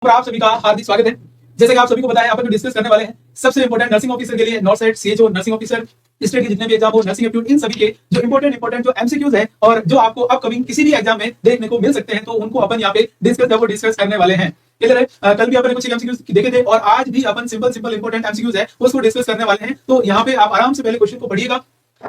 पर आप सभी का हार्दिक स्वागत है। जैसे कि आप सभी को बताया, अपन डिस्कस करने वाले हैं सबसे इंपॉर्टेंट नर्सिंग ऑफिसर के लिए north side CHO nursing officer state के जितने भी एग्जाम हो, नर्सिंग एप्टीट्यूड, इन सभी के जो इंपॉर्टेंट जो एमसीक्यूज है और जो आपको अपकमिंग किसी भी एग्जाम में देखने को मिल सकते हैं, तो उनको अपन यहाँ पे डिस्कस करने वाले हैं। क्लियर है? कल भी अपन कुछ एमसीक्यूज देखे थे और आज भी अपन सिंपल इंपॉर्टेंट एमसीक्यूज है उसको डिस्कस करने वाले हैं। तो यहाँ पे आप आराम से पहले क्वेश्चन को पढ़िएगा।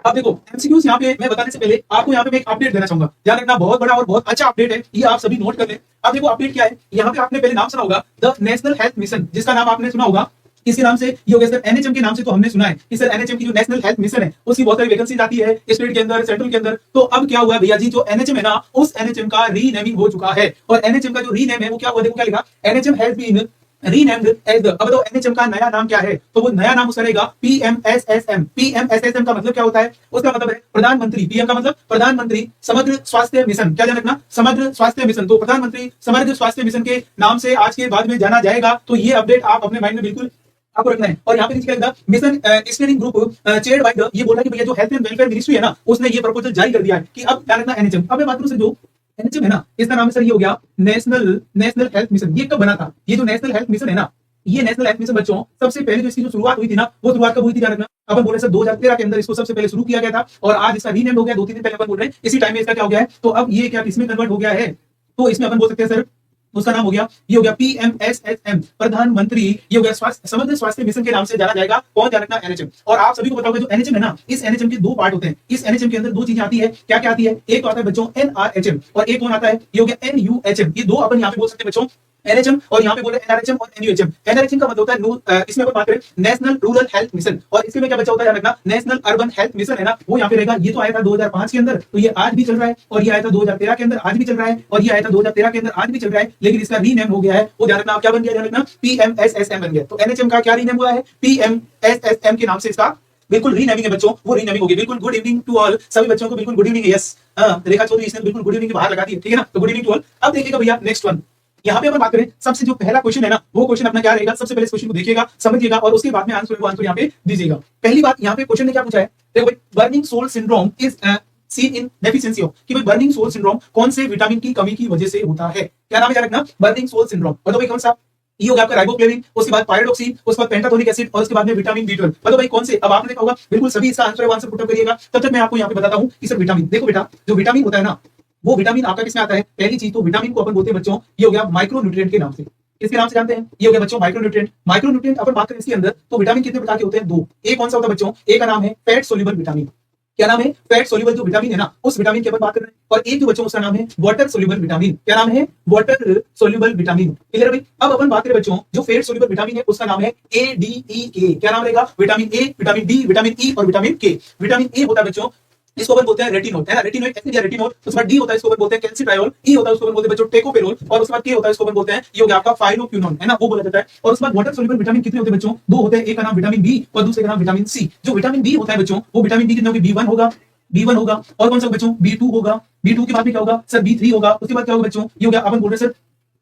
अब देखो, एमसीक्यूज यहाँ पे मैं बताने से पहले आपको यहाँ पे मैं एक अपडेट देना चाहूंगा। ध्यान रखना, बहुत बड़ा और बहुत अच्छा अपडेट है, ये आप सभी नोट कर लें। अब देखो अपडेट क्या है, यहाँ पे आपने पहले नाम सुना होगा द नेशनल हेल्थ मिशन, जिसका नाम आपने सुना होगा। इसके नाम से ये हो गया सर एनएचएम के नाम से, तो हमने सुना है कि सर एनएचएम की जो नेशनल हेल्थ मिशन है उसकी बहुत सारी वैकेंसी आती है स्टेट के अंदर, सेंट्रल के अंदर। तो अब क्या हुआ भैया जी, जो एनएचएम है ना, उस एनएचएम का रीनेमिंग हो चुका है। और एनएचएम का जो रीनेम है वो क्या हुआ, देखो क्या लिखा, NHM has been renamed as the. अब बताओ एनएचएम का नया नाम क्या है, तो वो नया नाम उसका रहेगा पीएमएसएसएम। पीएमएसएसएम का मतलब क्या होता है, उसका मतलब है प्रधानमंत्री, पीएम का मतलब प्रधानमंत्री समग्र स्वास्थ्य मिशन। क्या ध्यान रखना, समग्र स्वास्थ्य मिशन। तो प्रधानमंत्री समग्र स्वास्थ्य मिशन के नाम से आज के बाद में जाना जाएगा। तो ये अपडेट आप अपने माइंड में बिल्कुल आपको रखना है। और यहाँ पे नीचे लिखा mission steering group chaired by the, ये बोल रहा है कि भैया जो हेल्थ एंड वेलफेयर मिनिस्ट्री है ना, उसने ये प्रपोजल जारी कर दिया है कि अब क्या रखना एनएचएम। अब मैं बात करूं सर, जो एनएचएम है ना, इसका नाम सर ये हो गया नेशनल हेल्थ मिशन। ये कब बना था, ये जो नेशनल हेल्थ मिशन है ना, ये नेशनल हेल्थ मिशन बच्चों सबसे पहले जो इसकी जो शुरुआत हुई थी ना, वो शुरुआत कब हुई थी ध्यान रखना। अपन बोल रहे सर 2013 के अंदर इसको सबसे पहले शुरू किया गया था और आज इसका रीनेम हो गया। 2-3 दिन पहले अपन बोल रहे हैं इसी टाइम में इसका क्या हो गया है, तो अब ये क्या किसमें कन्वर्ट हो गया है, तो इसमें अपन बोल सकते हैं सर उसका नाम हो गया, ये हो गया पीएमएसएसएम, प्रधानमंत्री, ये हो गया समग्र स्वास्थ्य मिशन के नाम से जाना जाएगा। कौन जाना रखना, एनएचएम। और आप सभी को बताओगे जो एनएचएम है ना, इस एनएचएम के दो पार्ट होते हैं। इस एनएचएम के अंदर दो चीजें आती है, क्या क्या आती है, एक तो आता है बच्चों एनआरएचएम और एक कौन आता है, ये हो गया एनयूएचएम। ये दो अपन यहाँ पे बोल सकते हैं बच्चों, एनएचएम, और यहाँ पे बोल रहे हैं एनआरएचएम और एनयूएचएम। एनआरएचएम का मतलब होता है इसमें अपन बात करें नेशनल रूरल हेल्थ मिशन, और इसके में क्या बच्चा होता है रखना, नेशनल अर्बन हेल्थ मिशन है ना, वो यहाँ पे रहेगा। ये तो आया था 2005 के अंदर, तो ये आज भी चल रहा है, और ये आया था 2013 के अंदर, आज भी चल रहा है, और ये आया था 2013 के अंदर, आज भी चल रहा है। लेकिन इसका रीनेम हो गया है, वो ध्यान रखना, क्या बन गया, ध्यान रखना, पीएमएसएसएम बन गया। तो एनएचएम का क्या रीनेम हुआ है, पीएमएसएसएम के नाम से इसका बिल्कुल रीनेमिंग है बच्चों, वो रीनेमिंग होगी। बिल्कुल गुड इवनिंग टू ऑल, सभी बच्चों को बिल्कुल गुड इवनिंग। यस, रेखा चौधरी इसने बिल्कुल गुड इवनिंग बाहर लगा दी है, ठीक है ना, तो गुड इवनिंग टू ऑल। अब देखिएगा भैया नेक्स्ट वन, यहाँ पे अपन बात करें सबसे जो पहला क्वेश्चन है ना, वो क्वेश्चन अपना क्या रहेगा, सबसे पहले इस क्वेश्चन को देखिएगा, समझिएगा, और उसके बाद में आंसर यहाँ पे दीजिएगा। पहली बात यहाँ पे क्वेश्चन ने क्या पूछा है, देखो भाई, burning sole syndrome is seen in deficiency of, कि भाई बर्निंग सोल सिंड्रोम कौन से विटामिन की कमी की वजह से होता है। क्या नाम है, क्या रखना, बर्निंग सोल सिंड्रोम। बताओ भाई कौन सा, ये हो गया आपका राइबोफ्लेविन, उसके बाद पायरोडॉक्सिन, उसके बाद पेंटाथोनिक एसिड, और उसके बाद में विटामिन B12। बताओ भाई कौन से, अब आपने देखा होगा बिल्कुल सभी इसका आंसर है, आंसर पुट अप करिएगा। तब तक मैं आपको यहाँ पे बताता हूँ कि सर विटामिन, देखो बेटा, जो विटामिन होता है ना, वो विटामिन आपका किसमें आता है, पहली चीज तो विटामिन को अपन बोलते हैं बच्चों, ये हो गया माइक्रो न्यूट्रिएंट के नाम से। किसके नाम से जानते हैं, ये हो गया बच्चों माइक्रो न्यूट्रिएंट। माइक्रो न्यूट्रिएंट अपन बात करें इसके अंदर, तो विटामिन कितने प्रकार के होते हैं, दो। एक कौन सा होता है बच्चों, एक का नाम है फैट सोल्यूबल विटामिन। क्या नाम है, फैट सोल्यूबल जो विटामिन है ना, उस विटामिन की अपन बात कर रहे हैं। और एक जो बच्चों उसका नाम है वाटर सोल्यूबल विटामिन। क्या नाम है, वाटर सोल्यूबल विटामिन। क्लियर भाई। अब अपन बात करें बच्चों, जो फैट सोल्यूबल विटामिन है उसका नाम है ADEK। क्या नाम रहेगा, vitamin A, vitamin D, vitamin E और विटामिन के। विटामिन ए होता है बच्चों, इसको अपन बोलते हैं रेटिनोल, है ना, रेटिनोइक एसिड या रेटिनोल। उसके बाद डी होता है, इसको अपन बोलते हैं कैल्सिट्रायोल। ई होता है, उसको अपन बोलते हैं बच्चों टेकोफेरोल। और उसके बाद के होता है, इसको अपन बोलते हैं, ये हो गया आपका फाइलोक्विनोन, है ना, वो बोला जाता है। और उसके बाद वाटर सोल्यूबल विटामिन कितने होते हैं बच्चों, दो होते हैं। एक का नाम विटामिन बी और दूसरे का नाम विटामिन सी। जो विटामिन बी होता है बच्चों, वो विटामिन बी कितने होगा, B1 होगा, और कौन सा बच्चों, B2 होगा। B2 के बाद में क्या होगा सर, B3 होगा। उसके बाद क्या होगा बच्चों, ये हो गया अपन बोल रहे हैं सर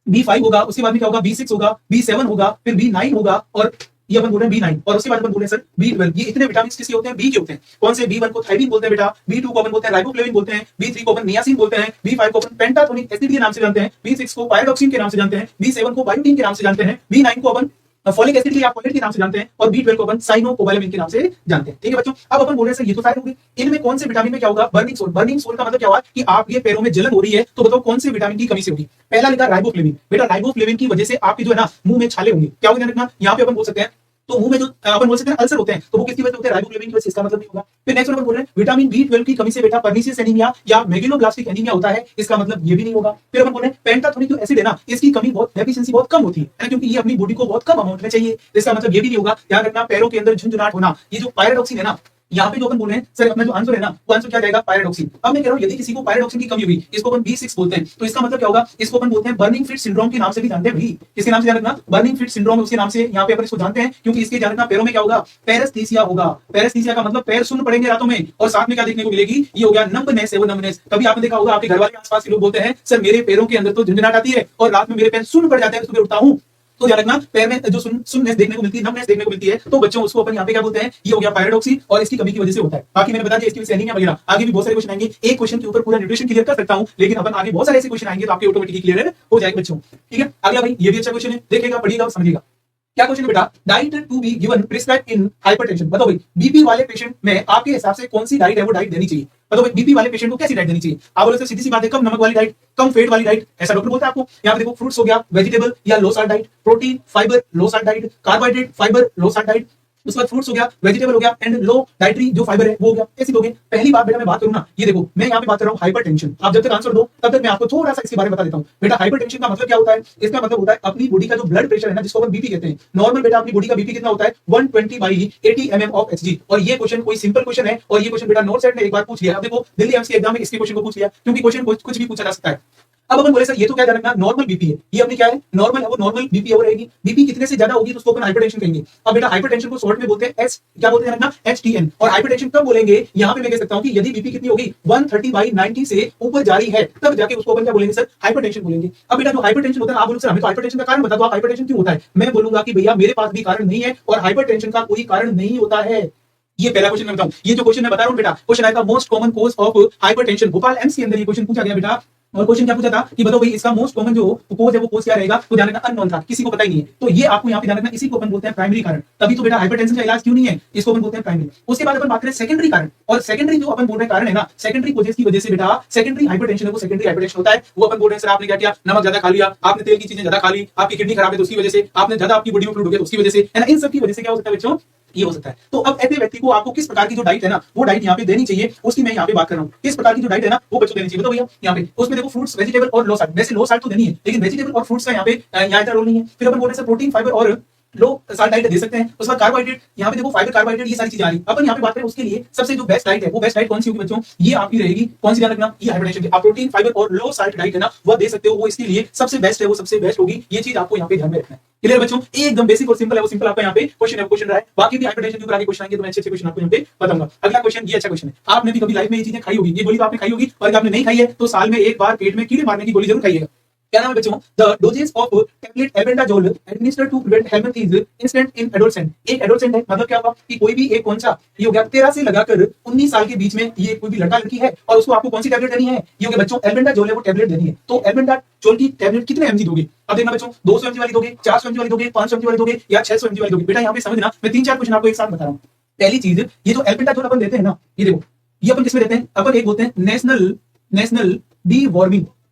B5 होगा। उसके बाद में क्या होगा, B6 होगा, B7 होगा, फिर B9 होगा, और ये अपन बोल रहे हैं B9। और उसके बाद अपन बोल रहे हैं सर B12। ये इतने विटामिन किसके होते हैं, बी के होते हैं। कौन से, B1 को थायरीन बोलते हैं बेटा, B2 को अपन बोलते हैं राइबोफ्लेविन बोलते हैं, B3 को अपन नियासिन बोलते हैं, B5 को अपन पेंटाथोनिक एसिड के नाम से जानते हैं, B6 को पायरोडॉक्सिन के नाम से जानते हैं, B7 को बायोटिन के नाम से जानते हैं, B9 को अपन फॉलिक एसिड के लिए आप फोलेट के नाम से जानते हैं, और B12 को अपन साइनोकोबालामिन के नाम से जानते हैं। ठीक है बच्चों। अब अपन बोल रहे हैं सर ये तो सारे हो गए, इनमें कौन से विटामिन में क्या होगा, बर्निंग सोल। बर्निंग सोल का मतलब क्या हुआ कि आप ये पैरों में जलन हो रही है, तो बताओ कौन से विटामिन की कमी से होगी। पहला लिखा राइबोफ्लेविन। बेटा राइबोफ्लेविन की वजह से आपकी जो है ना मुंह में छाले होंगे। क्या होगा रखना, यहाँ पे अपन बोल सकते हैं, तो मुंह में जो अपन बोल सकते हैं अल्सर होते हैं, तो वो किसकी वजह से होते हैं, राइबोफ्लेविन की वजह से। इसका मतलब नहीं होगा। फिर नेक्स्ट अपन बोल रहे हैं विटामिन B12 की कमी से बेटा पर्निशियस एनीमिया या मेगलोब्लास्टिक एनीमिया होता है। इसका मतलब ये भी नहीं होगा। फिर अपन बोल रहे हैं पेंटाथोनिक जो एसिड है ना, इसकी कमी बहुत, डेफिशिएंसी बहुत कम होती है, क्योंकि ये अपनी बॉडी को बहुत कम अमाउंट में चाहिए। इसका मतलब ये भी नहीं होगा। ध्यान रखना, पैरों के अंदर झुंझुनाहट होना, ये जो पायरोडॉक्सिन है ना, यहाँ पे जो अपन बोल रहे हैं सर, अपना जो आंसर है ना, वो आंसर क्या जाएगा, पायरोडॉक्सिन। अब मैं कह रहा हूँ यदि किसी को पायरोडॉक्सिन की कमी हुई, इसको अपन B6 बोलते हैं, तो इसका मतलब क्या होगा, इसको अपन बोलते हैं बर्निंग फिट सिंड्रोम के नाम से भी जानते हैं भाई। इसके नाम से ध्यान रखना, बर्निंग फिट सिंड्रोम उसके नाम से यहाँ पे अपन इसको जानते हैं, क्योंकि इसके ध्यान रखना पैरों में क्या होगा, पैरेस्थीसिया होगा। पैरेस्थीसिया का मतलब पैर सुन्न पड़ेंगे रातों में, और साथ में क्या देखने को मिलेगी, ये हो गया नंबनेस है, वो नंबनेस। कभी आपने देखा होगा आपके घर वाले आसपास के लोग बोलते हैं सर मेरे पैरों के अंदर तो झंझनाहट आती है और रात में मेरे पैर सुन्न पड़ जाते हैं, सुबह उठता हूँ तो ध्यान रखना, पैर में जो सुन्ननेस देखने को मिलती है, नमनेस देखने को मिलती है, तो बच्चों उसको अपन यहाँ पे क्या बोलते हैं, ये हो गया पायरोडॉक्सी, और इसकी कमी की वजह से होता है। बाकी मैंने बता दिया इसकी वजह से एनीमिया वगैरह, आगे भी बहुत सारे क्वेश्चन आएंगे। एक क्वेश्चन के ऊपर पूरा न्यूट्रिशन क्लियर कर सकता हूं, लेकिन अपन आगे बहुत सारे ऐसे क्वेश्चन आएंगे तो आपके ऑटोमेटिकली क्लियर हो जाएगा बच्चों। ठीक है, अगला भाई ये भी अच्छा क्वेश्चन है, देखिएगा, पढ़िएगा और समझिएगा। क्या क्वेश्चन है बेटा, diet to be given prescribe in hypertension. बताओ भाई, बीपी वाले पेशेंट में आपके हिसाब से कौन सी डाइट है वो डाइट देनी चाहिए? बताओ भाई, बीपी वाले पेशेंट को कैसी डाइट देनी चाहिए? आप बोले सर सीधी सी बात है, कम नमक वाली डाइट, कम फेट वाली डाइट, ऐसा डॉक्टर बोलता है आपको। यहाँ पे देखो, फ्रूट्स हो गया, वेजिटेबल या लो साल्ट डाइट, प्रोटीन फाइबर लो साल्ट डाइट, कार्बोहाइड्रेट फाइबर लो साल्ट डाइट, उसके बाद फ्रूट्स हो गया, वेजिटेबल हो गया, एंड लो डाइटरी जो फाइबर है वो हो गया, ऐसी दोगे। पहली बात बेटा मैं बात करूं ना, ये देखो मैं यहाँ पे बात कर रहा हूँ हाइपरटेंशन। आप जब तक आंसर दो तब तक मैं आपको थोड़ा सा इसके बारे में बता देता हूँ। बेटा हाइपरटेंशन का मतलब क्या होता है? इसका मतलब होता है अपनी बॉडी का जो ब्लड प्रेशर है ना, जिसको हम बीपी कहते हैं। नॉर्मल बेटा अपनी बॉडी का बीपी कितना होता है? 120/80 mm ऑफ Hg। और ये क्वेश्चन कोई सिंपल क्वेश्चन है, और ये क्वेश्चन बेटा नॉर्थ सेट ने एक बार पूछ लिया। अब देखो दिल्ली एम्स के एग्जाम में इसके क्वेश्चन को पूछ लिया, क्योंकि क्वेश्चन कुछ भी पूछा जा सकता है। अब अपन बोले सर ये तो क्या ध्यान रखना, नॉर्मल बीपी है, ये अपनी क्या है, नॉर्मल है, वो नॉर्मल बीपी है वो रहेगी। बीपी कितने से ज्यादा होगी तो उसको अपन हाइपरटेंशन कहेंगे। अब बेटा हाइपरटेंशन को शॉर्ट में बोलते हैं एच, क्या बोलते हैं ना, HTN। और हाइपरटेंशन कब बोलेंगे? यहाँ पे मैं कह सकता हूँ कि यदि बीपी कितनी होगी, 130/90 से ऊपर जारी है, तब जाके उसको अपन क्या बोलेंगे सर, हाइपरटेंशन बोलेंगे। अब बेटा जो हाइपरटेंशन होता है, आप बोलो सर हमें तो हाइपरटेंशन का कारण बता दो, आप हाइपरटेंशन क्यों होता है? मैं बोलूंगा कि भैया मेरे पास भी कारण नहीं है, और हाइपरटेंशन का कोई कारण नहीं होता है। ये पहला क्वेश्चन मैं बताऊं, ये जो क्वेश्चन मैं बता रहा हूं बेटा, क्वेश्चन आया था most common cause of hypertension, Bhopal AIIMS के अंदर ये क्वेश्चन पूछा गया बेटा। और क्वेश्चन क्या पूछा था कि बताओ भाई इसका मोस्ट कॉमन जो कोज है वो कोज क्या रहेगा? तो ध्यान रखना अननोन था, किसी को पता ही नहीं है। तो ये आपको यहाँ पे ध्यान रखना, इसी को अपन बोलते हैं प्राइमरी कारण। तभी तो बेटा हाइपरटेंशन का इलाज क्यों नहीं है, इसको अपन बोलते हैं प्राइमरी। उसके बाद अपन बात करें सेकेंडरी कारण, और सेकेंडरी जो अपन बोल रहे कारण है ना, सेकेंडरी कोजेस की वजह से बेटा सेकेंडरी हाइपरटेंशन है, वो सेकेंडरी हाइपरटेंशन होता है। वो अपन बोल रहे हैं सर आपने क्या किया, नमक ज्यादा खा लिया, आपने तेल की चीजें ज्यादा खा ली, आपकी किडनी खराब है तो उसकी वजह से, आपने ज्यादा आपकी बॉडी में फ्लूइड हो गया तो उसकी वजह से, है ना, इन सब की वजह से क्या हो सकता है बच्चों, ये हो सकता है। तो अब ऐसे व्यक्ति को आपको किस प्रकार की जो डाइट है ना, वो डाइट यहाँ पे देनी चाहिए, उसकी मैं यहाँ पे बात कर रहा हूँ। किस प्रकार की जो डाइट है ना वो बच्चों देनी चाहिए, बताओ भैया। यहाँ पे उसमें देखो फ्रूट्स, वेजिटेबल और लो साल्ट। वैसे लो साल्ट तो देनी है, लेकिन वेजिटेबल और फ्रूट्स का यहाँ पे यहाँ इतना रोल नहीं है। फिर अपन बोल रहे हैं प्रोटीन फाइबर और लो साल्ट डाइट दे सकते हैं। उसके बाद कार्बोहाइड्रेट, यहाँ पे देखो फाइबर, कार्बोहाइड्रेट, ये सारी चीजें आ रही। अपन यहाँ पे बात करें उसके लिए सबसे जो बेस्ट डाइट है, वो बेस्ट डाइट कौन सी होगी बच्चों? ये आपकी रहेगी, कौन सी ध्यान रखना, ये हाइपरटेंशन की। आप प्रोटीन फाइबर और लो साल्ट डाइट है ना वो दे सकते हो, वो इसके लिए सबसे बेस्ट है, वो सबसे बेस्ट होगी। ये चीज आपको यहाँ पे ध्यान में रखना है। क्लियर बच्चों, एकदम बेसिक और सिंपल है, वो सिंपल आपका यहाँ पे क्वेश्चन है, क्वेश्चन रहा है। बाकी भी हाइपरटेंशन के ऊपर आगे क्वेश्चन आएंगे तो मैं अच्छे क्वेश्चन आपको यहाँ पे बताऊंगा। अगला क्वेश्चन, ये अच्छा क्वेश्चन है। आपने भी कभी लाइफ में ये चीजें खाई होगी, ये गोली तो आपने खाई होगी, और अगर आपने नहीं खाई है तो साल में एक बार पेट में कीड़े मारने की गोली जरूर खाइएगा। क्या नाम है बच्चों? The doses of tablet albendazole administered to prevent helminth is instant in adolescent. एक एडोलसेंट है, मतलब क्या होगा कि कोई भी एक कौन सा, ये हो गया 13 से लगाकर 19 साल के बीच में ये कोई भी लड़का लड़की है, और उसको आपको कौन सी टैबलेट देनी है? ये हो गया बच्चों एल्बेंडाजोल है, वो टैबलेट देनी है। तो एल्बेंडाजोल की टैबलेट कितने एमजी दोगे? अब देखना बच्चों, 200 mg वाली दोगे, 400 mg वाली दोगे, 500 mg वाली दोगे, या 600 mg वाली दोगे? बेटा यहाँ पे समझना, मैं 3-4 क्वेश्चन आपको एक साथ बता रहा हूँ। पहली चीज, ये जो एल्बेंडाजोल अपन देते हैं ना, ये देखो ये अपन किसमें देते हैं? अपन एक बोलते हैं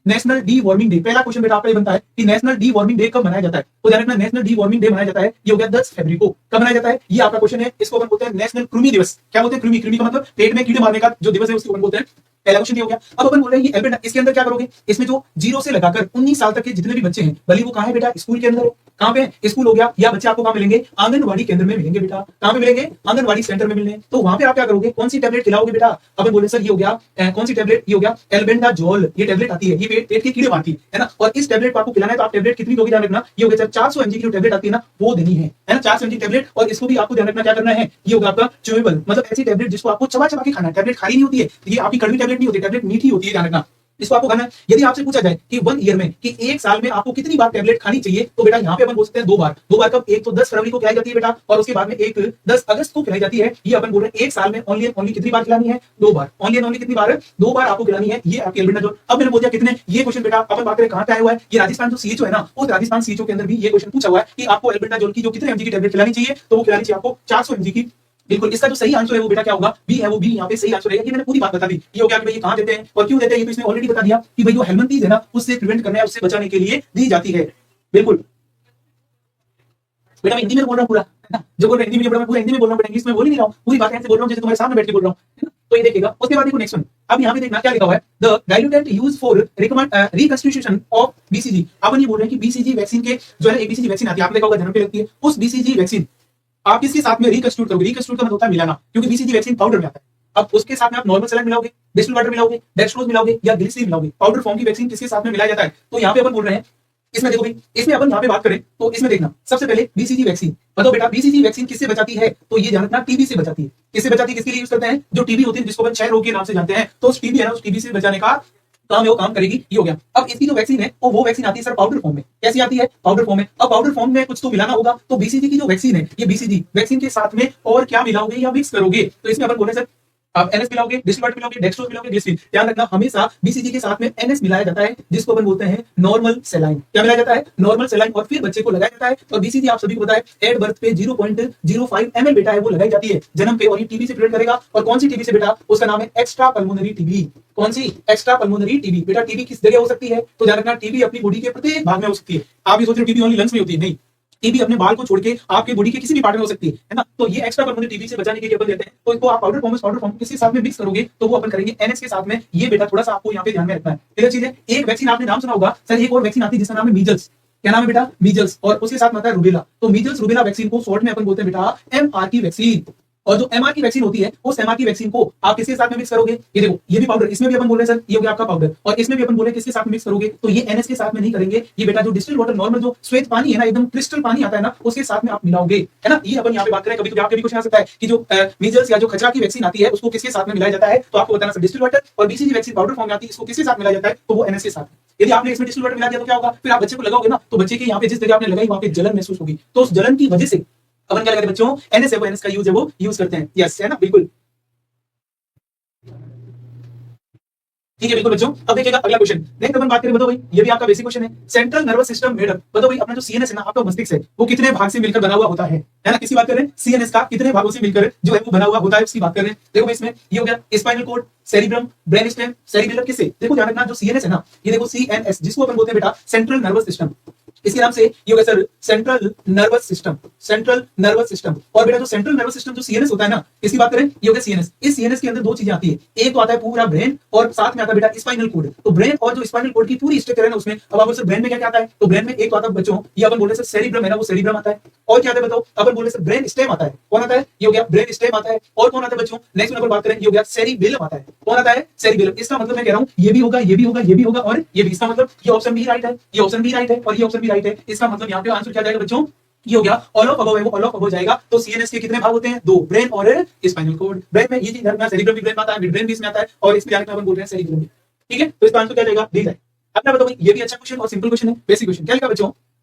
नेशनल डी वार्मिंग डे। पहला क्वेश्चन बेटा आपका ये बनता है कि नेशनल डी वार्मिंग डे कब मनाया जाता है? तो ध्यान रखना, नेशनल डी वार्मिंग डे मनाया जाता है, ये हो गया 10 फरवरी को। कब मनाया जाता है? ये आपका क्वेश्चन है। इसको अपन बोलते हैं नेशनल कृमि दिवस। क्या बोलते हैं? कृमि का मतलब पेट में कीड़े मारने का जो दिवस है उसको अपन बोलते हैं। पहला क्वेश्चन ये हो गया। अब अपन बोल रहे हैं ये एल्बेंडा, इसके अंदर क्या करोगे? इसमें जो 0 से लगाकर 19 साल तक के जितने भी बच्चे हैं, भले वो कहाँ है बेटा? स्कूल के अंदर है। कहाँ पे? स्कूल हो गया, या बच्चे आपको कहाँ मिलेंगे? आंगनवाड़ी केंद्र में मिलेंगे बेटा। कहाँ पे मिलेंगे? आंगनवाड़ी सेंटर में मिलने। तो वहां पे आप क्या करोगे? कौन सी टैबलेट खिलाओगे बेटा? अपन बोले सर ये हो गया कौन सी टैबलेट? ये हो गया एल्बेंडाजोल। ये टैबलेट आती है, ये पेट के कीड़े मारती है ना, और इस टैबलेट को आपको खिलाना है। तो आप टैबलेट कितनी दोगे? ध्यान रखना, ये हो गया 400 mg की जो टैबलेट आती है ना वो देनी है ना, 400 mg टैबलेट। और इसको भी आपको ध्यान रखना, क्या करना है? ये होगा आपका च्यूएबल, मतलब ऐसी टैबलेट जिसको आपको चबा के खाना है। टैबलेट खाली नहीं होती है, ये आपकी कड़वी टैबलेट नहीं होती, टैबलेट मीठी होती है, ध्यान रखना। इसको आपको खाना है। यदि आपसे पूछा जाए कि 1 ईयर में, कि एक साल में आपको कितनी बार टैबलेट खानी चाहिए, तो बेटा यहाँ पे अपन बोल सकते हैं 2 बार। 2 बार कब? एक तो 10 फरवरी को खिलाई जाती है बेटा, और उसके बाद में एक 10 अगस्त को खिलाई जाती है। ये अपन बोल रहे हैं एक साल में ओनली कितनी बार खिलानी है? 2 बार। ओनली कितनी बार? 2 बार आपको खिलानी है, ये आपकी एल्बेंडाजोल। अब मैंने बोल दिया कितने। ये क्वेश्चन बेटा अपन बात करें कहां पे आया हुआ है? ये राजस्थान जो सीएचओ है ना, उस राजस्थान सीएचओ के अंदर भी ये क्वेश्चन पूछा हुआ है कि आपको एल्बेंडाजोल की जो कितने एमजी की टैबलेट खिलानी चाहिए, तो वो खिलानी चाहिए आपको 400 mg की। बिल्कुल, इसका जो सही आंसर है वो बेटा क्या होगा? बी है, वो बी यहाँ पे सही आंसर है। ये मैंने पूरी बात बता दी। ये हो गया कि भाई कहां देते हैं और क्यों देते हैं, ये तो इसने ऑलरेडी बता दिया कि भाई जो हेलमेंथीज है ना उससे प्रिवेंट करना है, उससे बचाने के लिए दी जाती है। बिल्कुल बेटा, मैं हिंदी में बोल रहा हूँ पूरा, है ना, जो बोल रहा है हिंदी में बोल रहा हूँ, पूरा हिंदी में बोल रहा हूँ बेटा, इंग्लिश में बोल ही नहीं रहा हूँ। पूरी बातें ऐसे बोल रहा हूँ जैसे तुम्हारे सामने बैठ के बोल रहा हूँ, है ना। तो ये देखिएगा। उसके बाद देखो नेक्स्ट वन, अब यहाँ पे देखना क्या लिखा हुआ है, the diluent used for reconstitution of BCG. अब ये बोल रहे हैं कि बीसीजी वैक्सीन के जो है बीसीजी वैक्सीन आती है, आपने देखा होगा जन्म पे लगती है, उस बीसीजी वैक्सीन आप किसके साथ में रिकंस्टिट्यूट करोगे? रिकंस्टिट्यूट का मतलब होता है मिलाना, क्योंकि बीसीजी वैक्सीन पाउडर में आता है। अब उसके साथ में आप नॉर्मल सलाइन मिलाओगे, डिस्टिल्ड वाटर मिलाओगे, डेक्सट्रोज मिलाओगे, या ग्लिसरीन मिलाओगे। पाउडर फॉर्म की वैक्सीन किसके साथ में मिलाया जाता है? तो यहाँ पे अपन बोल रहे हैं, इसमें देखो भाई, इसमें अपन यहाँ पे बात करें तो इसमें देखना सबसे पहले बीसीजी वैक्सीन। बताओ बेटा बीसीजी वैक्सीन किससे बचाती है? तो ये ध्यान रखना, टीबी से बचाती है। किससे बचाती है? किसके लिए यूज करते हैं? जो टीबी होती है, जिसको अपन क्षय रोग के नाम से जानते हैं। तो उस टीबी है ना, उस टीबी से बचाने का काम है वो काम करेगी, ये हो गया। अब इसकी जो वैक्सीन है वो वैक्सीन आती है सर पाउडर फॉर्म में। कैसी आती है? पाउडर फॉर्म में। अब पाउडर फॉर्म में कुछ तो मिलाना होगा, तो बीसीजी की जो वैक्सीन है, ये बीसीजी वैक्सीन के साथ में और क्या मिलाओगे या मिक्स करोगे? तो इसमें अपन बोले सर आप एनएस मिलाओगे, डिस्टिलवाट मिलाओगे, डेक्सट्रोज मिलाओगे, ग्लिसरीन। ध्यान रखना हमेशा बीसीजी के साथ में एनएस मिलाया जाता है, जिसको अपन बोलते हैं नॉर्मल सेलाइन। क्या मिलाया जाता है? Normal saline. और फिर बच्चे को लगाया जाता है। और बीसीजी आप सभी को पता है एट बर्थ पे 0.05 ml बेटा है वो लगाई जाती है जन्म पे, और ये टीबी से प्रिवेंट करेगा। और कौन सी टीबी से बेटा? उसका नाम है एक्स्ट्रा पल्मोनरी टीबी। कौन सी? Extra pulmonary TB. बेटा टीबी किस जगह हो सकती है? तो ध्यान रखना टीबी अपनी बॉडी के प्रत्येक भाग में हो सकती है। आप ये सोच रहे हो टीबी ओनली लंग्स में होती है? नहीं, टीबी अपने बाल को छोड़ के आपके बॉडी के किसी भी पार्ट में हो सकती है ना। तो ये एक्स्ट्रा पल्मोनरी टीबी से बचाने के लिए अपन देते हैं। तो इसको आप पाउडर फॉर्म किसके साथ में मिक्स करोगे? तो वो अपन करेंगे एनएस के साथ में। ये बेटा थोड़ा सा आपको यहाँ पे ध्यान में रखना है। क्लियर चीज है। एक वैक्सीन आपने नाम सुना होगा सर, एक और वैक्सीन आती है जिसका नाम है मीजल्स। क्या नाम है बेटा? मीजल्स। और उसके साथ में आता है रूबेला। तो मीजल्स रूबेला वैक्सीन को शॉर्ट में अपन बोलते हैं बेटा एमआर की वैक्सीन। और जो एमआर की वैक्सीन होती है उस एमआर की वैक्सीन को आप किसके साथ में मिक्स करोगे? ये देखो, ये भी पाउडर, इसमें भी अपन बोल रहे हैं सर ये हो गया आपका पाउडर। और इसमें भी अपन बोल रहे हैं किसके साथ में मिक्स करोगे? तो ये एनएस के साथ में नहीं करेंगे। ये बेटा जो डिस्टिल वाटर नॉर्मल जो श्वेत पानी है ना, एकदम क्रिस्टल पानी आता है ना, उसके साथ में आप मिलाओगे, है ना। ये अपन यहाँ पे बात करें, कभी कभी आपके भी क्वेश्चन आ सकता है कि जो मीजल्स या जो खचरा की वैक्सीन आती है उसको किसके साथ में मिलाया जाता है? तो आपको बताना सर डिस्टिल वाटर। और बीसीजी वैक्सीन पाउडर फॉर्म में आती है, इसको किसके साथ मिलाया जाता है? तो वो एनएस के साथ। यदि आपने इसमें डिस्टिल वाटर मिला दिया तो क्या होगा? फिर आप बच्चे को लगाओगे ना, तो बच्चे के यहाँ पे जिस जगह आपने लगाई वहां पे जलन महसूस होगी। तो उस जलन की वजह से अपन क्या करते हैं बच्चों? एनएस है वो एनएस का यूज है वो यूज करते हैं। यस, है ना, बिल्कुल ठीक है, बिल्कुल बच्चों। अब देखिएगा अगला क्वेश्चन। नेक्स्ट अपन बात करें, बताओ भाई, ये भी आपका बेसिक क्वेश्चन है। Central nervous system made up, बताओ भाई अपना जो सीएनएस है ना, आपका मस्तिष्क है, वो कितने भाग से मिलकर बना हुआ होता है ना। किसी बात कर रहे हैं? सीएनएस का कितने भागों से मिलकर जो है वो बना हुआ होता है, उसकी बात कर रहे हैं। देखो भाई इसमें ये हो गया spinal cord, cerebrum, brain stem, cerebellum. किससे? देखो ध्यान रखना जो सीएनएस है ना, ये देखो सीएनएस, जिसको अपन बोलते हैं बेटा सेंट्रल नर्वस सिस्टम। इसके नाम से ये हो गया sir central nervous system. Central nervous system. और बेटा जो सेंट्रल नर्वस सिस्टम जो सीएनएस होता है ना, इसकी बात करें, ये हो गया सीएनएस। इस सीएनएस के अंदर दो चीजें आती है, एक तो आता है पूरा ब्रेन और साथ में आता है बेटा स्पाइनल कॉर्ड। तो ब्रेन और जो स्पाइनल कॉर्ड की पूरी स्ट्रक्चर है ना उसमें, अब आप सर ब्रेन में क्या क्या आता है? तो ब्रेन में एक तो आता है बच्चों, ये अपन बोल रहे हैं सेरिब्रम है ना, वो सेरिब्रम आता है। और क्या आता है बताओ? अपन बोल रहे हैं ब्रेन स्टेम आता है। कौन आता है? ये हो गया ब्रेन स्टेम आता है। और कौन आता है बच्चों? नेक्स्ट नंबर बात करें, ये हो गया सेरिबेलम आता है। कौन आता है? सेरिबेलम। इसका मतलब मैं कह रहा हूं ये भी होगा, ये भी होगा, ये भी होगा और ये भी। इसका मतलब ये ऑप्शन भी राइट है, ये ऑप्शन भी राइट है और ये ऑप्शन भी राइट है। इसका मतलब यहाँ पे आंसर क्या जाएगा बच्चों? ये हो गया ऑल ऑफ अबव है, वो ऑल ऑफ अबव जाएगा। तो सीएनएस के कितने भाग होते हैं? दो, ब्रेन और स्पाइनल कॉर्ड। ब्रेन में ये चीज धरना, सेरिब्रम भी ब्रेन में आता है, मिड ब्रेन भी इसमें आता है, और इसमें जाके अपन बोल रहे हैं सेरिब्रम। ठीक है, तो इसका आंसर क्या जाएगा? डी जाएगा। अब मैं बताऊं, ये भी अच्छा क्वेश्चन और सिंपल क्वेश्चन है, बेसिक क्वेश्चन। क्या लिखा बच्चों?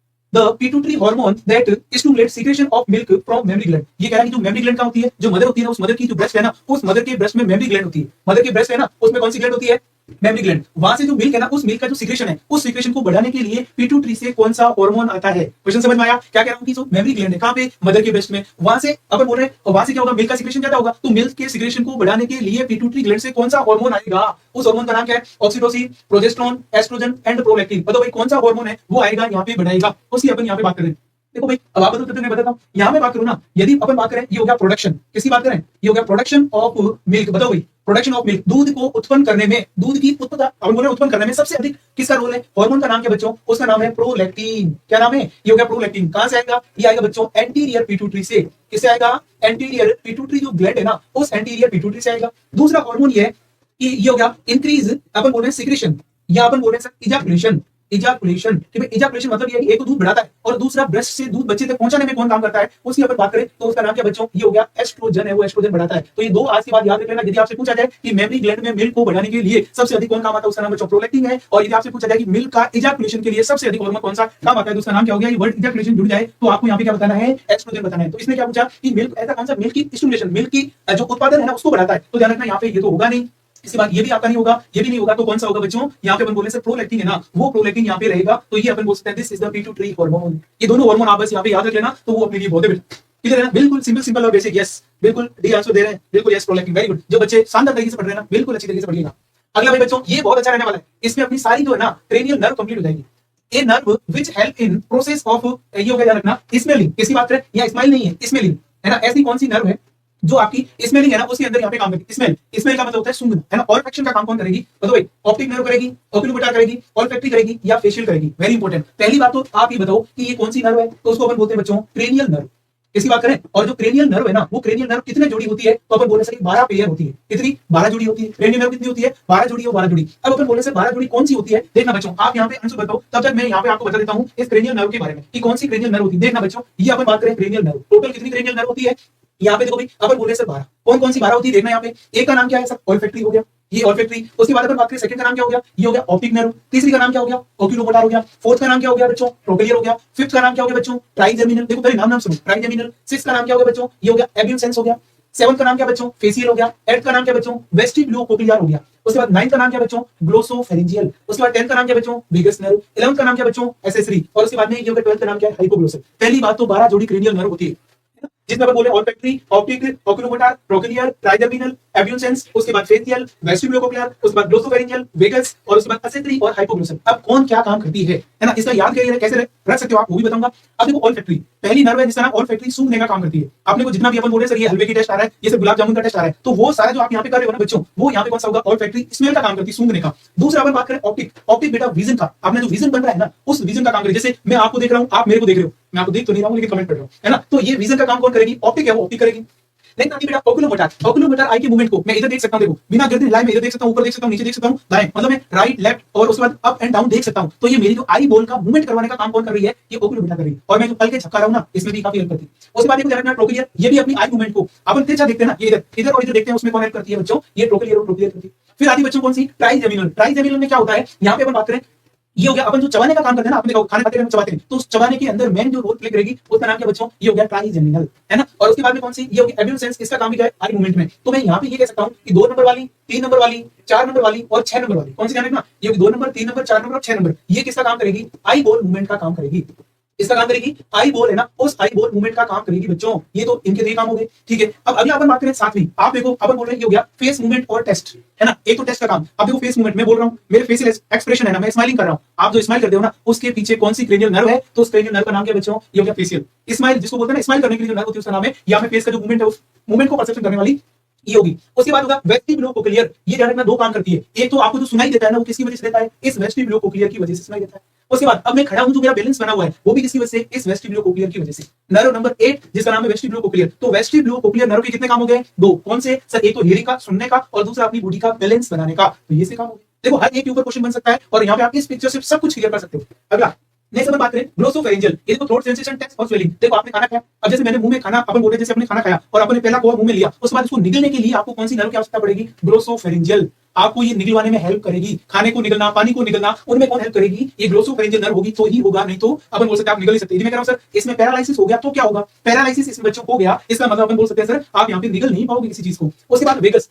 The pituitary hormone that stimulates secretion of milk from mammary gland। ये कह रहा है कि जो मेमरी ग्लैंड का होती है, जो मदर होती है ना, उस मदर की जो ब्रेस्ट है ना, उस मदर के ब्रेस्ट में मेमरी ग्लैंड होती है। मदर के ब्रेस्ट है ना, उसमें कौन सी ग्लैंड होती है? Mammary gland. वहां से जो मिल्क है ना, उस मिल्क का जो सिक्रेशन है, उस सिक्रेशन को बढ़ाने के लिए पिट्यूटरी से कौन सा हार्मोन आता है? क्वेश्चन समझ में आया? क्या कह रहा हूं कि जो मेमरी ग्लैंड है कहां पे? मदर के ब्रेस्ट में। वहां से अपन बोल रहे हैं, और वहां से क्या होगा? मिल्क का सिक्रेशन ज्यादा होगा, तो मिल्क के सिक्रेशन को बढ़ाने के लिए पिट्यूटरी ग्लैंड से कौन सा हार्मोन आएगा? उस हार्मोन का नाम क्या है? Oxytocin, progesterone, oestrogen and prolactin. बताओ भाई कौन सा हार्मोन है वो आएगा यहाँ पे बढ़ाएगा? उसकी अपन यहाँ पे बात करें। देखो भाई, अब आप बताओ, मैं बताता हूं। यहां मैं बात करूं ना, यदि अपन बात करें, ये हो गया प्रोडक्शन। किसकी बात करें? ये हो गया प्रोडक्शन ऑफ मिल्क। बताओ भाई, प्रोडक्शन ऑफ मिल्क, दूध को उत्पन्न करने में, दूध की उत्पन्न करने में सबसे अधिक किसका रोल है? हार्मोन का नाम क्या बच्चों? उसका नाम है प्रोलैक्टिन। क्या नाम है? ये हो गया प्रोलैक्टिन। कहां से आएगा? ये आएगा बच्चों एंटीरियर पिट्यूटरी से। किससे आएगा? एंटीरियर पिट्यूटरी जो ग्लैंड है ना, उस एंटीरियर पिट्यूटरी से आएगा। दूसरा हार्मोन ये है कि ये हो गया इंक्रीज, अपन बोल रहे हैं सिक्रेशन, या अपन बोल रहे हैं इजैकुलेशन। इजैकुलेशन, ठीक है, इजैकुलेशन मतलब ये है कि एक तो दूध बढ़ाता है और दूसरा ब्रेस्ट से दूध बच्चे तक पहुंचाने में कौन काम करता है, उसकी अपन बात करें तो उसका नाम क्या बच्चों? ये हो गया एस्ट्रोजन है, वो एस्ट्रोजन बढ़ाता है। तो ये दो आज की बात याद रख लेना। यदि आपसे पूछा जाए कि मेमरी ग्लैंड में मिल्क को बढ़ाने के लिए सबसे अधिक कौन काम आता है, उसका नाम बच्चों प्रोलैक्टिन है। और यदि आपसे पूछा जाए कि मिल्क का इजैकुलेशन के लिए सबसे अधिक हार्मोन कौन सा काम आता है, तो उसका नाम क्या हो गया? ये वर्ड इजैकुलेशन जुड़ जाए तो आपको यहाँ पे क्या बताना है? एस्ट्रोजन बताना है। तो इसने क्या पूछा कि मिल्क ऐसा कौन सा मिल्क की स्टिमुलेशन, मिल्क की जो उत्पादन है ना उसको बढ़ाता है। तो ध्यान रखना यहाँ पे ये तो होगा नहीं, इसके बाद ये भी आपका नहीं होगा, ये भी नहीं होगा, तो कौन सा होगा बच्चों? यहाँ पे अपन बोले से प्रोलैक्टिन है ना, वो प्रोलैक्टिन यहाँ पे रहेगा। तो ये अपन बोल सकते हैं this is the pituitary hormone. ये दोनों हार्मोन आप बस यहाँ पे याद रख लेना, तो वो अपने लिए बहुत है। क्लियर है ना? बिल्कुल सिंपल सिंपल और बेसिक। यस, बिल्कुल डी आंसर दे रहे हैं, बिल्कुल यस प्रोलैक्टिन। Very good. जो बच्चे शानदार तरीके से पढ़ रहे हैं ना, बिल्कुल अच्छी तरीके से पढ़िएगा। अगला भाई बच्चों, ये बहुत अच्छा रहने वाला है। इसमें अपनी सारी जो है ना क्रेनियल नर्व कंप्लीट हो जाएगी। A nerve which help in process of, ये हो गया ध्यान रखना, स्मेलिंग। किसकी बात करें? या स्माइल नहीं है, स्मेलिंग है ना। ऐसी कौन सी नर्व है जो आपकी स्मेलिंग है ना उसके अंदर यहाँ पे काम करेगी? स्मेल, स्मेल का मतलब होता है सूंघना, है ना। ऑल्फैक्शन का काम कौन करेगी? बताओ भाई, ऑप्टिक नर्व करेगी, ओक्यूलोमोटर करेगी, ऑल्फैक्टरी करेगी या फेशियल करेगी? Very important. पहली बात तो आप ये बताओ कि ये कौन सी नर्व है, तो उसको अपन बोलते हैं बच्चों क्रेनियल नर्व। इसकी बात करें, और जो क्रेनियल नर्व है ना, वो क्रेनियल नर्व कितने जोड़ी होती है, तो अपन बोले सर 12 पेयर होती है। कितनी? 12 जोड़ी होती है। क्रेनियल नर्व कितनी होती है? 12 जोड़ी और 12 जोड़ी। अब अपन बोले सर 12 जोड़ी कौन सी होती है? देखना बच्चों, आप यहाँ पे आंसर बताओ, तब तक मैं यहाँ पे आपको बता देता हूँ इस क्रेनियल नर्व के बारे में कि कौन सी क्रेनियल नर्व होती है। देखना बच्चों, ये अपन बात करें क्रेनियल नर्व, टोटल कितनी क्रेनियल नर्व होती है? यहाँ पे देखो भाई, अपन बोले सर 12, कौन कौन सी 12 होती है देखना। यहाँ पे एक का नाम क्या है सर? ऑल्फैक्टरी हो गया, ये ऑल्फैक्टरी। उसके बाद अपन बात करें सेकंड का नाम क्या हो गया, ये हो गया ऑप्टिक नर्व। तीसरी का नाम क्या हो गया, ओक्यूलोमोटर हो गया। फोर्थ का नाम क्या हो गया बच्चों, ट्रोक्लियर हो गया। फिफ्थ का नाम क्या हो गया बच्चों, ट्राइजेमिनल। देखो पहले नाम सुनो, ट्राइजेमिनल। सिक्स्थ का नाम क्या हो गया बच्चों, ये हो गया एब्यूसेंस हो गया। सेवंथ का नाम क्या बच्चों, फेसियल हो गया। एट्थ का नाम क्या बच्चों, वेस्टिब्यूलोकोक्लियर हो गया। उसके बाद नाइन्थ का नाम क्या बच्चों, ग्लोसोफेरिंजियल। उसके बाद 10th का नाम क्या बच्चों, वेगस नर्व। 11th का नाम क्या बच्चों, एसेसरी। और उसके बाद में ये हो गया 12th का नाम क्या है, हाइपोग्लोसल। पहली बात तो 12 जोड़ी क्रेनियल नर्व होती है, जिसमें अपन बोले ऑल्फैक्टरी, ऑप्टिक, ओक्यूलोमोटर, ट्रोक्लियर, ट्राइजर्मिनल, एब्यूसेंस, उसके बाद फेसियल, वेस्टिब्यूलोकोक्लियर, उसके बाद ग्लोसोफेरिंजियल, वेगस और उसके बाद एसेसरी और हाइपोग्लोसल। अब कौन क्या काम करती है ना, इसका याद कैसे रख सकते हो आप, वो भी बताऊंगा। अब देखो ऑल्फैक्टरी पहली नर्व है जिसका नाम ऑल्फैक्टरी, सूंघने का काम करती है। आपने को जितना भी अपन बोले सर ये हलवे की टेस्ट आ रहा है, ये सब गुलाब जामुन का टेस्ट आ रहा है, तो वो सारा जो आप यहाँ पे कर रहे हो ना बच्चों, वो यहाँ पे कौन सा होगा, ऑल्फैक्टरी, स्मेल का काम करती है, सूंघने का। दूसरा अपन बात करें ऑप्टिक, ऑप्टिक बेटा विजन का, आपने जो विजन बन रहा है ना, उस विजन का काम करेगी। जैसे मैं आपको देख रहा हूँ, आप मेरे को देख रहे हो, मैं आपको देख तो नहीं रहा हूँ लेकिन कमेंट कर रहा हूँ, है ना। तो ये विजन का काम कौन करेगी, ऑप्टिक है, वो ऑप्टिक करेगी। लेकिन आती बेटा ओक्यूलोमोटर, ओक्यूलोमोटर आई के मूवमेंट को मैं इधर देख सकता हूं, देखो बिना गर्दन हिलाए मैं इधर देख सकता हूं, ऊपर देख सकता हूं, नीचे देख सकता हूं, दाएं मतलब मैं राइट लेफ्ट और उसके बाद अप एंड डाउन देख सकता हूं। तो ये मेरी जो आई बॉल का मूवमेंट करवाने का काम कौन कर रही है, ये ओक्यूलोमोटर कर रही है। और मैं जो पल के झपका रहा हूं ना, इसमें भी काफी हेल्प करती है। उसके बाद देखो जरा ट्रोक्लियर, ये भी अपनी आई मूवमेंट को अपन तिरछा देखते हैं ना, ये इधर इधर और इधर देखते हैं, उसमें कौन हेल्प करती है बच्चों, ये ट्रोक्लियर और ट्रोक्लियर करती है। फिर आती बच्चों कौन सी, ट्राइजेमिनल। ट्राइजेमिनल में क्या होता है, यहाँ पे अपन बात करें, ये हो गया अपन जो चबाने का काम करते हैं ना, आपने देखो खाने खाते हैं चबाते हैं, तो उस चबाने के अंदर मेन जो रोल प्ले करेगी उसका नाम क्या बच्चों, ये हो गया ट्राइजेमिनल, है ना। और उसके बाद में कौन सी, ये हो गया एब्यूसेंस, इसका काम भी क्या है, आई मूवमेंट में। तो मैं यहाँ पे ये कह सकता हूँ कि 2 नंबर वाली, 3 नंबर वाली, 4 नंबर वाली और 6 नंबर वाली, कौन सी ध्यान रखना, ये होगी 2 नंबर, 3 नंबर, 4 नंबर और 6 नंबर, ये किसका काम करेगी, आई बॉल मूवमेंट का काम करेगी। इसका काम करेगी आई बॉल, है ना, उस आई बॉल मूवमेंट का काम करेगी बच्चों। ये तो इनके 3 काम हो गए, ठीक है। अब अगला अपन बात करें सातवीं, आप देखो अपन बोल रहे हैं ये हो गया फेस मूवमेंट और टेस्ट, है ना। एक तो टेस्ट का काम, अब देखो फेस मूवमेंट मैं बोल रहा हूं, मेरे फेशियल एक्सप्रेशन है ना, मैं स्माइलिंग कर रहा हूं, आप जो स्माइल करते हो ना, उसके पीछे कौन सी क्रेनियल नर्व है, तो उस क्रेनियल नर्व का नाम क्या बच्चों, ये हो गया फेशियल। स्माइल जिसको बोलते हैं ना, स्माइल करने के लिए जो नर्व होती है उसका नाम है, या फिर फेस का जो मूवमेंट है उस मूवमेंट को परसेप्शन करने वाली ये होगी। उसके बाद होगा वेस्टिब्यूलोकोक्लियर, ये ध्यान रखना 2 काम करती है। एक तो आपको जो सुनाई देता है ना, वो किसकी वजह से देता है, इस वेस्टिब्यूलोकोक्लियर की वजह से सुनाई देता है। उसके बाद अब मैं खड़ा हूं, जो मेरा बैलेंस बना हुआ है, वो भी किसकी वजह से, इस वेस्टिब्यूलोकोक्लियर की वजह से। नर्व नंबर 8 जिसका नाम है वेस्टिब्यूलोकोक्लियर। तो वेस्टिब्यूलोकोक्लियर नर्व के कितने काम हो गए, 2। कौन से सर, एक तो हियरिंग का, सुनने का, और दूसरा अपनी बॉडी का बैलेंस बनाने का, तो ये से काम हो गए। देखो हर एक के ऊपर क्वेश्चन बन सकता है, और यहाँ पे आप इस पिक्चर से सब कुछ क्लियर कर सकते हो। अगला नेक्स्ट अपन बात करें ग्लोसोफेरिंजियल, ये देखो थ्रोट सेंसेशन, टेस्ट और स्वेलिंग। देखो आपने खाना खाया, अब जैसे मैंने मुंह में खाना, अपन बोले जैसे आपने खाना खाया और आपने पहला कोआ मुंह में लिया, उसके बाद उसको निगलने के लिए आपको कौन सी नर्व की आवश्यकता पड़ेगी, ग्लोसोफेरिंजियल। आपको ये निगलवाने में हेल्प करेगी, खाने को निगलना, पानी को निगलना, उनमें कौन हेल्प करेगी, ये ग्लोसोफेरिंजियल नर्व होगी तो ही होगा, नहीं तो अपन बोल सकते हैं आप निगल नहीं सकते। मैं कह रहा हूं सर इसमें पैरालाइसिस हो गया तो क्या होगा, पैरालाइसिस इसमें बच्चों हो गया, इसका मतलब अपन बोल सकते हैं सर आप यहाँ पे निगल नहीं पाओगे किसी चीज को। उसके बाद वेगस,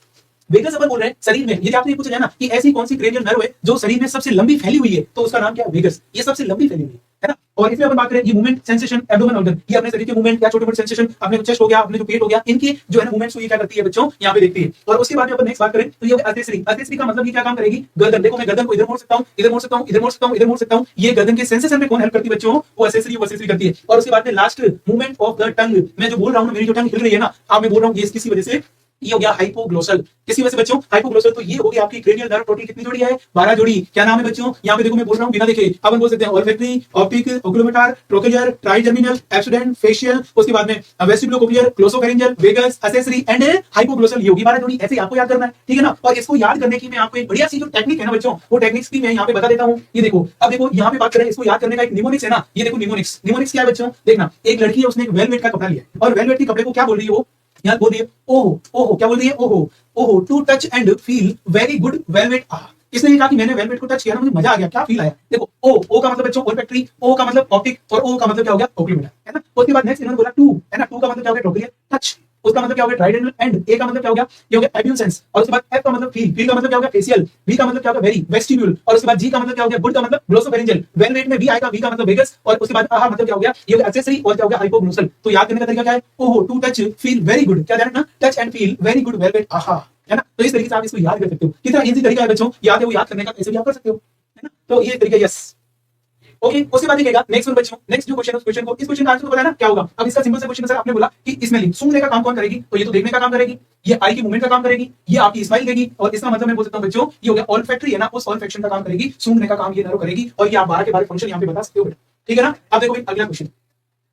वेगस अपन बोल रहे हैं शरीर में, यदि आपने पूछा जाए ना कि ऐसी कौन सी क्रेनियल नर्व है जो शरीर में सबसे लंबी फैली हुई है, तो उसका नाम क्या है, वेगस। ये सबसे लंबी फैली हुई है ना। और इसमें अपन बात करें ये मूवमेंट सेंसेशन एब्डोमेन ऑर्गन, ये अपने शरीर के मूवमेंट या छोटे मोटे सेंसेशन, अपने चेस्ट हो गया, अपने जो पेट हो गया, इनकी जो है ना मूवमेंट्स को ये क्या करती है बच्चों, यहाँ पे देखती है। और उसके बाद में अपन नेक्स्ट बात करें तो ये अर्थेसरी, अर्थेसरी का मतलब ये क्या काम करेगी, गर्दन। देखो मैं गर्दन को इधर मोड़ सकता हूँ, इधर मोड़ सकता हूँ, इधर मोड़ सकता हूँ, इधर मोड़ सकता हूँ, ये गर्दन के सेंसेशन में कौन हेल्प करती है बच्चों, वो अर्थेसरी करती है। और उसके बाद में last movement of the tongue, मैं जो बोल रहा हूँ मेरी जो टंग हिल रही है ना, आप मैं बोल रहा हूँ ये किसी वजह से, ये हो गया हाइपोग्लोसल। किसी वजह से बच्चों, हाइपोग्लोसल। तो ये हो गया आपकी क्रेनियल नर्व टोटल कितनी जोड़ी है, 12 जोड़ी। क्या नाम है बच्चों, यहाँ पे देखो मैं बोल रहा हूँ बिना देखे, अपन बोल सकते हैं olfactory, optic, oculomotor, trochlear, trigeminal, abducent, facial, उसके बाद में vestibulocochlear, glossopharyngeal, vagus, accessory and hypoglossal. ये होगी 12 जोड़ी, ऐसे आपको याद करना है, ठीक है ना। और इसको याद करने की मैं आपको एक बढ़िया सी जो टेक्निक है ना बच्चों, वो टेक्निक्स भी मैं यहाँ पे बता देता हूँ। ये देखो, अब देखो यहाँ पे बात करें इसको याद करने का एक निमोनिक्स है ना, ये देखो निमोनिक्स। निमोनिक्स क्या है बच्चों, देखना एक लड़की है, उसने एक वेलवेट का कपड़ा लिया और वेलवेट के कपड़े को क्या बोल रही है, वो यहाँ बोल रही है ओहो ओहो, क्या बोल रही है, ओहो ओहो, to touch and feel very good velvet. इसने ये कहा कि मैंने वेलवेट को टच किया ना, मुझे मजा आ गया, क्या फील आया। देखो ओ का मतलब बच्चों ऑल्फैक्टरी, ओ का मतलब ऑप्टिक और ओ का मतलब क्या हो गया, ओक्यूलोमोटर, है ना। उसके बाद नेक्स्ट इन्होंने बोला टू, है ना, टू का मतलब क्या हो गया, ट्रोक्लियर, टच, उसका मतलब क्या हो गया, ट्राइडेंटल, एंड ए का मतलब क्या हो गया, ये हो गया एब्यूसेंस। और उसके बाद एफ का मतलब फील, फील का मतलब क्या हो गया, फेशियल, वी का मतलब क्या हो गया, वेरी, वेस्टिब्यूल। और उसके बाद जी का मतलब क्या हो गया, गुड का मतलब ग्लोसोफेरिंजियल। वेलवेट में वी आएगा, वी का मतलब वेगस, और उसके बाद आहा मतलब क्या हो गया, ये हो गया एक्सेसरी, और क्या हो गया, हाइपोग्लोसल। तो याद करने का तरीका क्या है, ओहो, to touch feel very good, क्या ध्यान रखना, touch and feel very good velvet, आहा, है ना। तो इस तरीके से आप इसको याद कर सकते हो। कितना इजी तरीका है बच्चों, याद है वो याद करने का, ऐसे भी आप कर सकते हो, है ना। तो ये तरीका, यस ओके। उसके बाद देखिएगा नेक्स्ट वन बच्चों, नेक्स्ट जो क्वेश्चन है उस क्वेश्चन को, इस क्वेश्चन का आंसर तो बताना क्या होगा। अब इसका सिंपल सा क्वेश्चन है सर, आपने बोला कि स्मेलिंग, सूंघने का काम कौन करेगी, तो ये तो देखने का काम करेगी, ये आई की मूवमेंट का काम करेगी, ये आपकी स्माइल देगी, और इसका मतलब मैं बोल सकता हूं बच्चों ये हो गया ऑल्फैक्टरी, है ना, उस ऑल्फैक्शन का काम करेगी, सूंघने का काम ये नर्व करेगी। और ये आप 12 के 12 फंक्शन यहां पे बता सकते हो बेटा, ठीक है ना। अब देखो भाई अगला क्वेश्चन,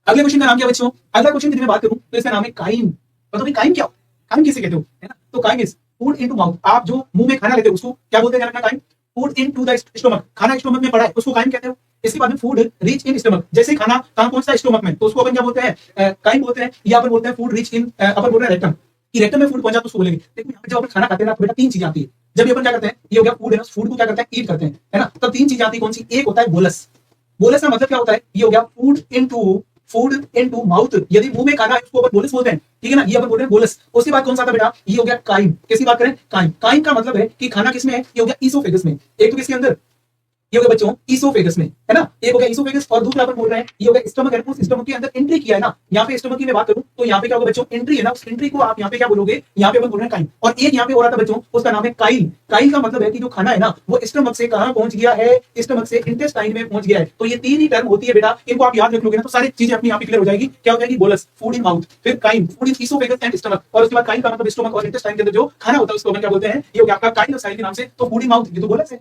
अगले क्वेश्चन का नाम क्या बच्चों, अगला क्वेश्चन की मैं बात करूं तो इसका नाम है काइम। बताओ काइम क्या, काइम किसे कहते हो, है ना। तो chyme is food into mouth, आप जो मुंह में खाना लेते हो उसको क्या बोलते हैं, chyme, food into the stomach, खाना स्टमक में पड़ा है उसको काइम कहते हो। इसके बाद में फूड रीच इन स्टमक, जैसे खाना कहां पहुंचता है स्टमक में, तो उसको अपन क्या बोलते हैं, काइम बोलते हैं। या अपन बोलते हैं फूड रीच इन, अपन बोल रहे हैं रेक्टम, इरेक्टम में फूड पहुंचा तो उसको बोलेंगे। लेकिन यहाँ पे जब अपन खाना खाते हैं ना तो बेटा तीन चीजें आती है। जब भी अपन क्या करते हैं, ये हो गया फूड है ना, फूड को क्या करते हैं, ईट करते हैं, है ना। तब तीन चीजें आती है, कौन सी? एक होता है बोलस। बोलस का मतलब क्या होता है, ये हो गया फूड इनटू माउथ। यदि मुंह में खाना है उसको अपन बोलस बोलते हैं, ठीक है ना, ये अपन बोल रहे हैं बोलस। उसके बाद कौन सा था बेटा, ये हो गया काइम। किसकी बात करें, काइम। काइम का मतलब है कि खाना किसमें है, ये हो गया ईसोफेगस में। एक तो किसके अंदर, ये हो गया बच्चों ईसोफेगस में, है ना। एक हो गया ईसोफेगस और दूसरा अपन बोल रहे हैं ये हो गया स्टमक है, उस स्टमक के अंदर एंट्री किया है ना। यहाँ पे स्टमक की मैं बात करूं तो यहाँ पे क्या होगा बच्चों, एंट्री है ना, उस एंट्री को आप यहाँ पे क्या बोलोगे, यहाँ पे अपन बोल रहे हैं काइल। और एक यहाँ पे हो रहा था बच्चों, उसका नाम है काइल। काइल का मतलब है कि जो खाना है ना वो स्टमक से कहां पहुंच गया है, स्टमक से इंटेस्टाइन में पहुंच गया है। तो ये तीन ही टर्म होती है बेटा, इनको आप याद रख लोगे ना तो सारी चीजें अपनी यहाँ पे क्लियर हो जाएगी। क्या हो जाएगी, बोलस फूड इन माउथ, फिर Kyle food in oesophagus and stomach, और उसके बाद काइल का मतलब स्टमक और इंटेस्टाइन के अंदर जो खाना होता है उसको अपन क्या बोलते हैं, ये हो गया आपका काइल और साइल के नाम से। तो फूड इन माउथ ये तो बोलस है,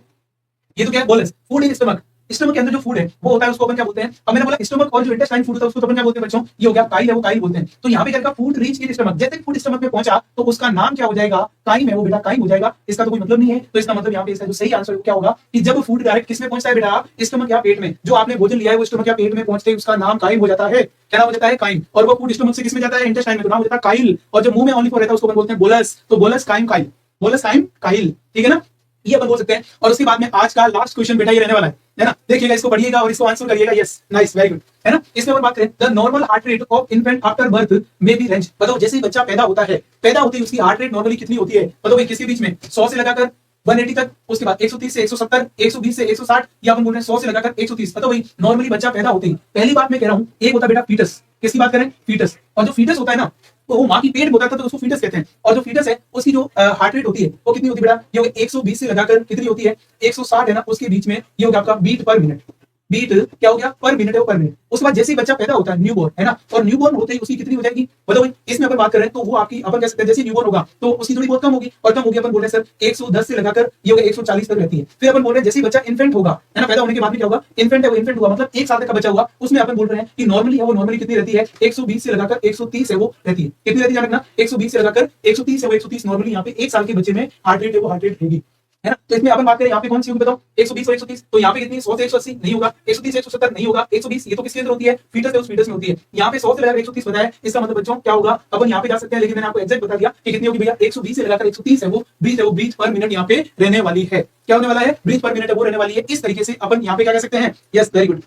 ये तो क्या है bolus. Food in stomach, stomach के अंदर जो फूड है वो होता है उसको अपन क्या बोलते हैं। अब मैंने बोला स्टमक और जो इंटेस्टाइन फूड होता है उसको तो अपन क्या बोलते हैं बच्चों, ये हो गया काइल है, वो काइल बोलते हैं। तो यहाँ पे क्या फूड रीच इन स्टमक, जैसे फूड स्टमक में पहुंचा तो उसका नाम क्या हो जाएगा, काइम है वो बेटा, काइम हो जाएगा। इसका तो कोई मतलब नहीं है, तो इसका मतलब यहाँ पे इसका जो सही आंसर क्या होगा कि जब फूड डायरेक्ट किसमें पहुंचता है बेटा, स्टमक या पेट में। जो आपने भोजन लिया है वो स्टमक या पेट में पहुंचते ही उसका नाम काइम हो जाता है। क्या नाम हो जाता है, काइम। और वो फूड स्टमक से किसमें जाता है, इंटेस्टाइन में, तो नाम हो जाता है काइल। और जो मुंह में ओनली फॉर रहता है उसको अपन बोलते हैं बोलस। तो bolus chyme chyle, bolus chyme chyle, ठीक है ना, ये अपन बोल सकते हैं। और उसके बाद में आज का लास्ट क्वेश्चन बेटा ये रहने वाला है ना। देखिएगा, इसको पढ़िएगा और इसको आंसर करिएगा। यस, नाइस, वेरी गुड, है ना। इसमें अपन बात करें, the normal heart rate of infant after birth में बी रेंज। बताओ जैसे ही बच्चा पैदा होता है, पैदा होती है उसकी हार्ट रेट नॉर्मली कितनी होती है, बताओ भाई, किसके बीच में, 100 से लगाकर 180 तक, उसके बाद 130 से 170, 120 से 160, या अपन बोल रहे हैं 100 से लगाकर 130। बताओ भाई, नॉर्मली बच्चा पैदा होते ही पहली बात मैं कह रहा हूं, एक होता है बेटा फीटस। किसकी बात करें, फीटस। और जो फीटस होता है ना तो वो माँ की पेट में होता था तो उसको फीटस कहते हैं। और जो फीटस है उसकी जो हार्ट रेट होती है वो कितनी होती है बेटा, ये 120 से लगाकर कितनी होती है, 160 है ना, उसके बीच में ये होगा आपका बीट पर मिनट। बीट क्या हो गया, पर मिनट है वो, पर मिनट। उसके बाद जैसे ही बच्चा पैदा होता है, न्यूबॉर्न, है ना, और न्यूबॉर्न होते ही उसकी कितनी हो जाएगी, बताओ भाई। इसमें अपन बात कर रहे हैं तो वो आपकी अपन कह सकते हैं जैसे न्यूबॉर्न होगा तो उसकी थोड़ी बहुत कम होगी, और कम होगी अपन बोल रहे हैं सर 110 से लगाकर ये होगा 140 तक रहती है। फिर अपन बोल रहे हैं जैसे बच्चा इन्फेंट होगा, है ना, पैदा होने के बाद में क्या होगा, इन्फेंट है वो, इन्फेंट हुआ मतलब 1 साल तक का बच्चा हुआ, उसमें अपन बोल रहे हैं कि नॉर्मली है वो, नॉर्मली कितनी रहती है, 120 से लगाकर 130 है वो रहती है। कितनी रहती है रखना, 120 से लगाकर 130 है वो, 130 नॉर्मली यहाँ पे 1 साल के बच्चे में हार्ट रेट है वो, हार्ट रेट होगी, है ना। तो इसमें अपन बात करें यहाँ पे कौन सी होगी बताओ, 120 और 130, तो यहाँ पे कितनी, 100 से 180 नहीं होगा, 130 से 170 नहीं होगा, 120 ये तो किसके अंदर होती है, फीटस है, उस फीटस में होती है। यहाँ पे 100 से लगाकर 130 बताया, इसका मतलब बच्चों क्या होगा, अपन यहाँ पे जा सकते हैं, लेकिन मैंने आपको एग्जैक्ट बता दिया कि कितनी होगी भैया, 120 से लगाकर 130 है वो, ब्रीथ पर मिनट यहाँ पे रहने वाली है। क्या होने वाला है, ब्रीथ पर मिनट है वो रहने वाली है। इस तरीके से अपन यहाँ पे क्या कह सकते हैं, यस, वेरी गुड,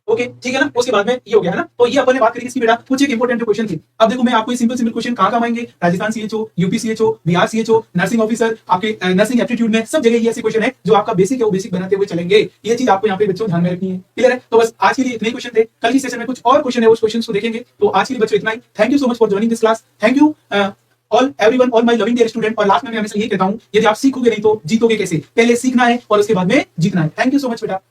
ओके, ठीक है ना। उसके बाद में ये हो गया है ना, तो ये अपन ने बात करी इसकी बेटा, कुछ एक इंपोर्टेंट जो क्वेश्चन थी। अब देखो मैं आपको ये सिंपल क्वेश्चन कहां आएंगे, Rajasthan CHO, UP CHO, Bihar CHO, nursing officer, आपके नर्सिंग एप्टीट्यूड में सब जगह ये ऐसे क्वेश्चन है जो आपका बेसिक है वो बेसिक बनाते हुए चलेंगे। ये चीज आपको यहाँ पे बच्चों ध्यान में रखनी है, क्लियर है। तो बस आज के लिए इतने क्वेश्चन थे, कल की सेशन में कुछ और क्वेश्चन है, उस क्वेश्चन को देखेंगे। तो आज के लिए बच्चों इतना ही। Thank you so much for joining this class, thank you all everyone, all my loving dear student. और लास्ट में मैं हमेशा ये कहता हूं, यदि आप सीखोगे नहीं तो जीतोगे कैसे, पहले सीखना है और उसके बाद में जीतना है। थैंक यू सो मच बेटा।